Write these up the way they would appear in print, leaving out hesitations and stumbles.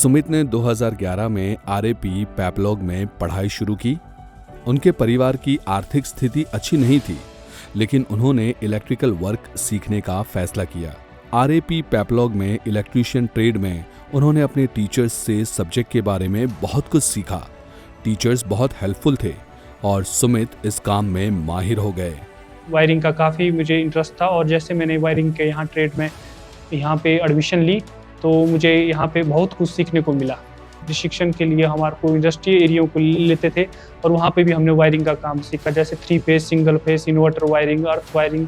सुमित ने 2011 में आरएपी पैपलॉग में पढ़ाई शुरू की। उनके परिवार की आर्थिक स्थिति अच्छी नहीं थी, लेकिन उन्होंने इलेक्ट्रिकल वर्क सीखने का फैसला किया। आरएपी पैपलॉग में इलेक्ट्रीशियन ट्रेड में उन्होंने अपने टीचर्स से सब्जेक्ट के बारे में बहुत कुछ सीखा। टीचर्स बहुत हेल्पफुल थे और सुमित इस काम में माहिर हो गए। वायरिंग का काफ़ी मुझे इंटरेस्ट था और जैसे मैंने वायरिंग के यहाँ ट्रेड में यहाँ पे एडमिशन ली तो मुझे यहाँ पे बहुत कुछ सीखने को मिला। प्रशिक्षण के लिए हमारे को इंडस्ट्रियल एरिया को लेते थे और वहाँ पे भी हमने वायरिंग का काम सीखा, जैसे 3 phase, single phase, inverter wiring, earth wiring,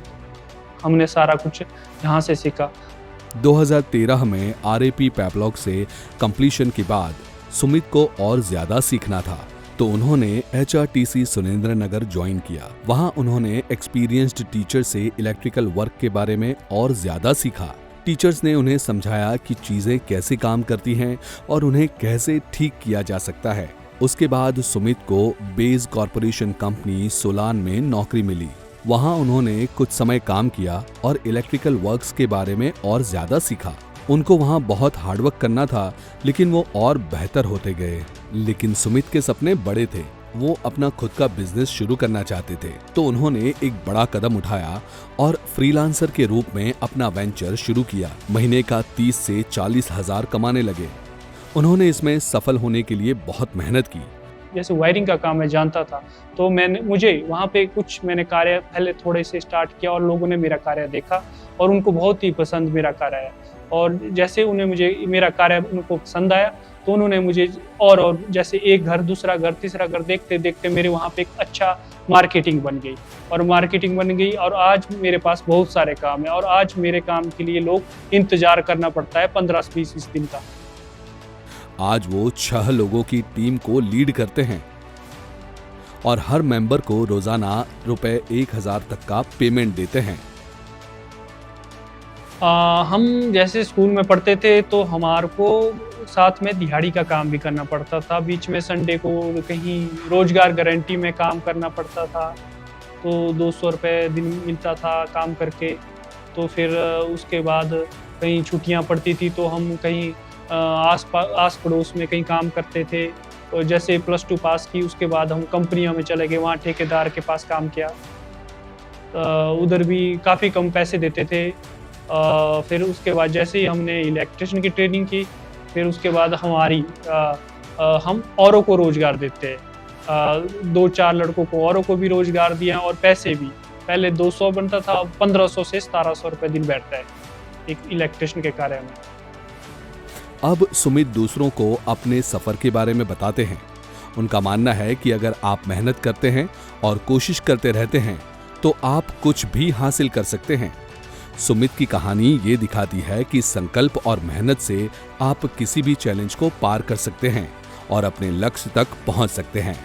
हमने सारा कुछ यहाँ से सीखा। 2013 में आरएपी पैपलॉग से कंप्लीशन के बाद सुमित को और ज्यादा सीखना था, तो उन्होंने HRTC सुरेंद्रनगर ज्वाइन किया। वहां उन्होंने एक्सपीरियंस्ड टीचर से इलेक्ट्रिकल वर्क के बारे में और ज्यादा सीखा। टीचर्स ने उन्हें समझाया कि चीजें कैसे काम करती हैं और उन्हें कैसे ठीक किया जा सकता है। उसके बाद सुमित को बेज कॉरपोरेशन कंपनी सोलान में नौकरी मिली। वहां उन्होंने कुछ समय काम किया और इलेक्ट्रिकल वर्क्स के बारे में और ज्यादा सीखा। उनको वहां बहुत हार्डवर्क करना था, लेकिन वो और बेहतर होते गए। लेकिन सुमित के सपने बड़े थे। वो अपना खुद का बिजनेस शुरू करना चाहते थे, तो उन्होंने एक बड़ा कदम उठाया और फ्रीलांसर के रूप में अपना वेंचर शुरू किया। महीने का 30 से 40 हजार कमाने लगे। उन्होंने इसमें सफल होने के लिए बहुत मेहनत की। जैसे वायरिंग का काम मैं जानता था तो मुझे वहाँ पे कुछ मैंने कार्य पहले थोड़े से स्टार्ट किया और लोगों ने मेरा कार्य देखा और उनको बहुत ही पसंद मेरा कार्य आया। और जैसे उन्हें मुझे मेरा कार्य उनको पसंद आया तो उन्होंने मुझे और जैसे एक घर, दूसरा घर, तीसरा घर देखते देखते मेरे वहाँ पे एक अच्छा मार्केटिंग बन गई और आज मेरे पास बहुत सारे काम है और आज मेरे काम के लिए लोग इंतजार करना पड़ता है 15-20 दिन का। आज वो 6 लोगों की टीम को लीड करते हैं और हर मेंबर को रोजाना रुपए 1000 तक का पेमेंट देते हैं। हम जैसे स्कूल में पढ़ते थे तो हमारे को साथ में दिहाड़ी का काम भी करना पड़ता था। बीच में संडे को कहीं रोजगार गारंटी में काम करना पड़ता था, तो 200 रुपये दिन मिलता था काम करके। तो फिर उसके बाद कहीं छुट्टियां पड़ती थी तो हम कहीं आस पड़ोस में कहीं काम करते थे। तो जैसे +2 पास की, उसके बाद हम कंपनियों में चले गए, वहाँ ठेकेदार के पास काम किया। उधर भी काफ़ी कम पैसे देते थे। फिर उसके बाद जैसे ही हमने इलेक्ट्रिशियन की ट्रेनिंग की, फिर उसके बाद हम औरों को रोजगार देते हैं। 2-4 लड़कों को औरों को भी रोजगार दिया और पैसे भी पहले 200 बनता था, 1500 से 1700 रुपये दिन बैठता है एक इलेक्ट्रिशियन के कार्य में। अब सुमित दूसरों को अपने सफर के बारे में बताते हैं। उनका मानना है कि अगर आप मेहनत करते हैं और कोशिश करते रहते हैं तो आप कुछ भी हासिल कर सकते हैं। सुमित की कहानी ये दिखाती है कि संकल्प और मेहनत से आप किसी भी चैलेंज को पार कर सकते हैं और अपने लक्ष्य तक पहुंच सकते हैं।